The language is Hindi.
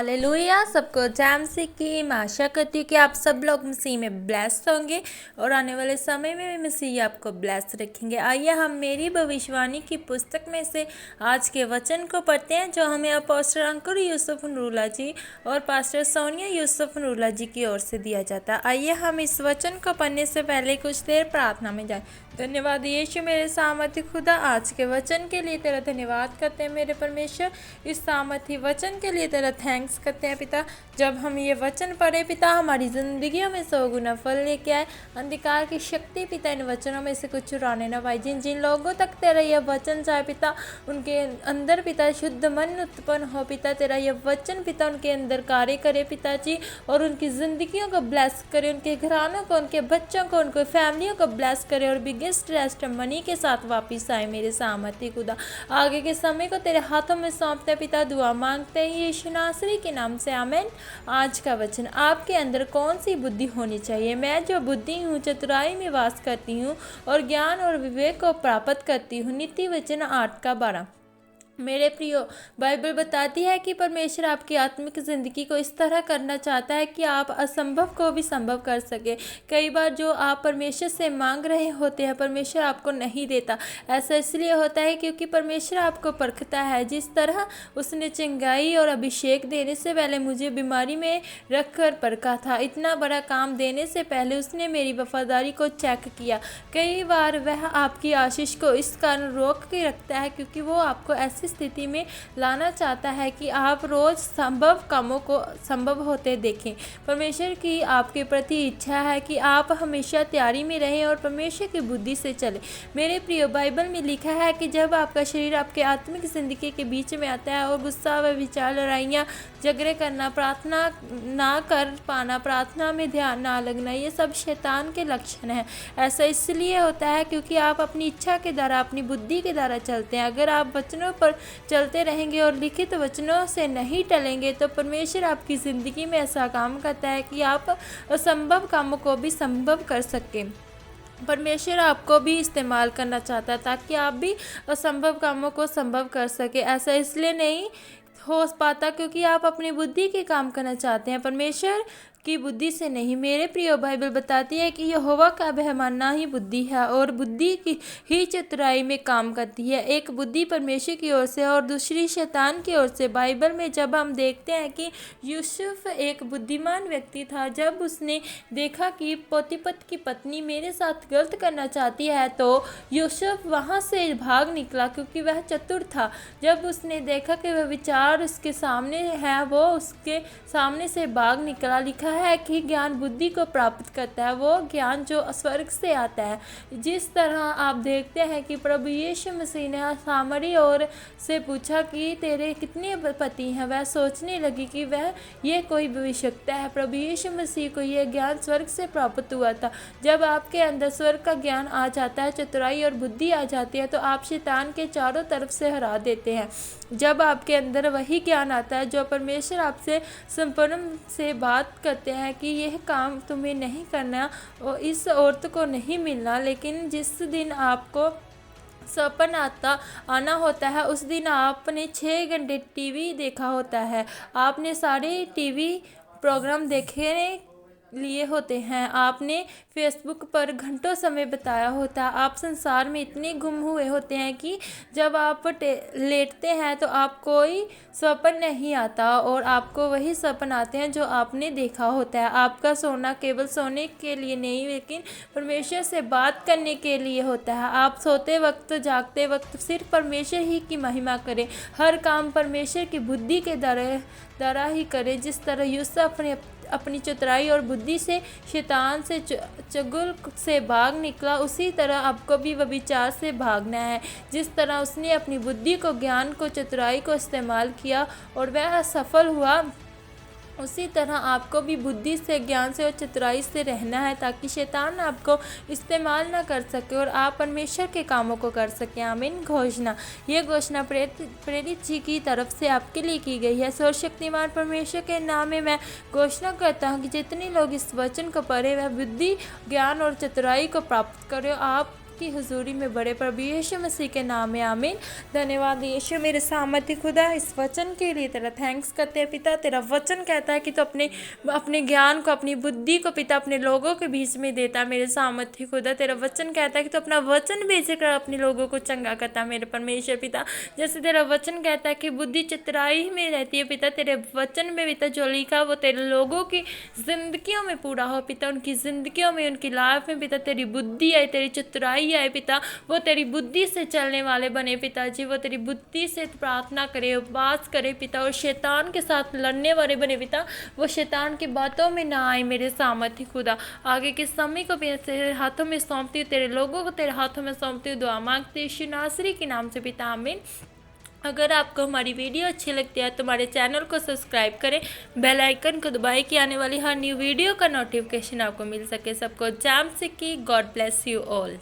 हालेलुया। सबको जैम से की मैं आशा करती हूँ कि आप सब लोग मसीह में ब्लेस्ड होंगे और आने वाले समय में भी मसीह आपको ब्लेस्ड रखेंगे। आइए हम मेरी भविष्यवाणी की पुस्तक में से आज के वचन को पढ़ते हैं जो हमें पास्टर अंकुर यूसुफ नूरुल्लाह जी और पास्टर सोनिया यूसुफ नूरुल्लाह जी की ओर से दिया जाता है। आइए हम इस वचन को पढ़ने से पहले कुछ देर प्रार्थना में जाएं। धन्यवाद यीशु मेरे सामर्थी खुदा, आज के वचन के लिए तेरा धन्यवाद करते हैं मेरे परमेश्वर। इस सामर्थी वचन के लिए तेरा थैंक्स करते हैं पिता। जब हम ये वचन पढ़े पिता, हमारी ज़िंदगियों में 100 गुना फल लेके आए। अंधकार की शक्ति पिता इन वचनों में से कुछ चुराने ना पाए। जिन जिन लोगों तक तेरा यह वचन जाए पिता, उनके अंदर पिता शुद्ध मन उत्पन्न हो पिता। तेरा यह वचन पिता उनके अंदर कार्य करे पिताजी, और उनकी ज़िंदगियों को ब्लेस करे, उनके घरानों को, उनके बच्चों को, उनके फैमिलियों को ब्लेस करे और बिगेस्ट रेस्ट मनी के साथ वापिस आए मेरे सामर्थी खुदा। आगे के समय को तेरे हाथों में सौंपते पिता, दुआ मांगते हैं यीशु नासरी के नाम से, आमीन। आज का वचन, आपके अंदर कौन सी बुद्धि होनी चाहिए? मैं जो बुद्धि हूँ चतुराई में वास करती हूँ और ज्ञान और विवेक को प्राप्त करती हूँ। नीति वचन 8:12। मेरे प्रियो, बाइबल बताती है कि परमेश्वर आपकी आत्मिक ज़िंदगी को इस तरह करना चाहता है कि आप असंभव को भी संभव कर सके। कई बार जो आप परमेश्वर से मांग रहे होते हैं परमेश्वर आपको नहीं देता। ऐसा इसलिए होता है क्योंकि परमेश्वर आपको परखता है। जिस तरह उसने चंगाई और अभिषेक देने से पहले मुझे बीमारी में रख कर परखा था, इतना बड़ा काम देने से पहले उसने मेरी वफादारी को चेक किया। कई बार वह आपकी आशीष को इस कारण रोक के रखता है क्योंकि वो आपको ऐसी स्थिति में लाना चाहता है कि आप रोज संभव कामों को संभव होते देखें। परमेश्वर की आपके प्रति इच्छा है कि आप हमेशा तैयारी में रहें और परमेश्वर की बुद्धि से चलें। मेरे प्रिय, बाइबल में लिखा है कि जब आपका शरीर आपके आत्मिक जिंदगी के बीच में आता है और गुस्सा व विचार, लड़ाइयाँ, झगड़े करना, प्रार्थना ना कर पाना, प्रार्थना में ध्यान ना लगना, ये सब शैतान के लक्षण हैं। ऐसा इसलिए होता है क्योंकि आप अपनी इच्छा के द्वारा, अपनी बुद्धि के द्वारा चलते हैं। अगर आप वचनों पर चलते रहेंगे और लिखित वचनों से नहीं टलेंगे तो परमेश्वर आपकी ज़िंदगी में ऐसा काम करता है कि आप असंभव कामों को भी संभव कर सकें। परमेश्वर आपको भी इस्तेमाल करना चाहता है ताकि आप भी असंभव कामों को संभव कर सके। ऐसा इसलिए नहीं हो पाता क्योंकि आप अपनी बुद्धि के काम करना चाहते हैं, परमेश्वर की बुद्धि से नहीं। मेरे प्रिय, बाइबल बताती है कि यहोवा का भय मानना ही बुद्धि है और बुद्धि की ही चतुराई में काम करती है। एक बुद्धि परमेश्वर की ओर से और दूसरी शैतान की ओर से। बाइबल में जब हम देखते हैं कि यूसुफ एक बुद्धिमान व्यक्ति था, जब उसने देखा कि पोतीपत की पत्नी मेरे साथ गलत करना चाहती है तो यूसुफ वहाँ से भाग निकला क्योंकि वह चतुर था। जब उसने देखा कि वह विचार उसके सामने है, वो उसके सामने से भाग निकला। लिखा है कि ज्ञान बुद्धि को प्राप्त करता है, वो ज्ञान जो स्वर्ग से आता है। जिस तरह आप देखते हैं कि प्रभु यीशु मसीह ने सामरी और से पूछा कि तेरे कितने पति हैं, वह सोचने लगी कि वह ये कोई भविष्यवक्ता है। प्रभु यीशु मसीह को यह ज्ञान स्वर्ग से प्राप्त हुआ था। जब आपके अंदर स्वर्ग का ज्ञान आ जाता है, चतुराई और बुद्धि आ जाती है, तो आप शैतान के चारों तरफ से हरा देते हैं। जब आपके अंदर वही ज्ञान आता है जो परमेश्वर आपसे संपूर्ण से बात करते हैं कि यह काम तुम्हें नहीं करना और इस औरत को नहीं मिलना, लेकिन जिस दिन आपको सपन आना होता है उस दिन आपने 6 घंटे टीवी देखा होता है, आपने सारे टीवी प्रोग्राम देखे लिए होते हैं, आपने फेसबुक पर घंटों समय बिताया होता है। आप संसार में इतने गुम हुए होते हैं कि जब आप लेटते हैं तो आप कोई सपन नहीं आता और आपको वही सपन आते हैं जो आपने देखा होता है। आपका सोना केवल सोने के लिए नहीं लेकिन परमेश्वर से बात करने के लिए होता है। आप सोते वक्त, जागते वक्त सिर्फ परमेश्वर ही की महिमा करें। हर काम परमेश्वर की बुद्धि के द्वारा ही करें। जिस तरह यूसुफ अपनी चतुराई और बुद्धि से शैतान से चुगल से भाग निकला, उसी तरह आपको भी व्यभिचार से भागना है। जिस तरह उसने अपनी बुद्धि को, ज्ञान को, चतुराई को इस्तेमाल किया और वह असफल हुआ, उसी तरह आपको भी बुद्धि से, ज्ञान से और चतुराई से रहना है ताकि शैतान आपको इस्तेमाल ना कर सके और आप परमेश्वर के कामों को कर सकें। आमीन। घोषणा, ये घोषणा प्रेरित जी की तरफ से आपके लिए की गई है। सर्वशक्तिमान परमेश्वर के नाम में मैं घोषणा करता हूँ कि जितने लोग इस वचन को पढ़े वह बुद्धि, ज्ञान और चतुराई को प्राप्त करें। आप की हुजूरी में बड़े प्रभु यीशु मसीह के नाम में आमीन। धन्यवाद यीशु मेरे सामर्थ्य खुदा, इस वचन के लिए तेरा थैंक्स करते हैं पिता। तेरा वचन कहता है कि तो अपने ज्ञान को, अपनी बुद्धि को पिता अपने लोगों के बीच में देता है मेरे सामर्थ्य खुदा। तेरा वचन कहता है कि तो अपना वचन भेजकर अपने लोगों को चंगा करता है मेरे परमेश्वर पिता। जैसे तेरा वचन कहता है कि बुद्धि चितराई में रहती है पिता, तेरे वचन में पिता जो लिखा वो तेरे लोगों की जिंदगियों में पूरा हो पिता। उनकी जिंदगियों में, उनकी लाइफ में पिता तेरी बुद्धि आए, तेरी चितराई आए पिता। वो तेरी बुद्धि से चलने वाले बने पिताजी। वो तेरी बुद्धि से प्रार्थना करे, उपवास करे पिता, और शैतान के साथ लड़ने वाले बने पिता। वो शैतान की बातों में ना आए मेरे सामर्थ्य खुदा। आगे के समय को भी तेरे हाथों में सौंपती हूँ, तेरे लोगों को तेरे हाथों में सौंपती हूँ। दुआ मांगते यीशु नासरी के नाम से पिता, आमीन। अगर आपको हमारी वीडियो अच्छी लगती है तो हमारे चैनल को सब्सक्राइब करें, बेल आइकन को दबाएं कि आने वाली हर न्यू वीडियो का नोटिफिकेशन आपको मिल सके। सबको जाम सिक्की, गॉड ब्लेस यू ऑल।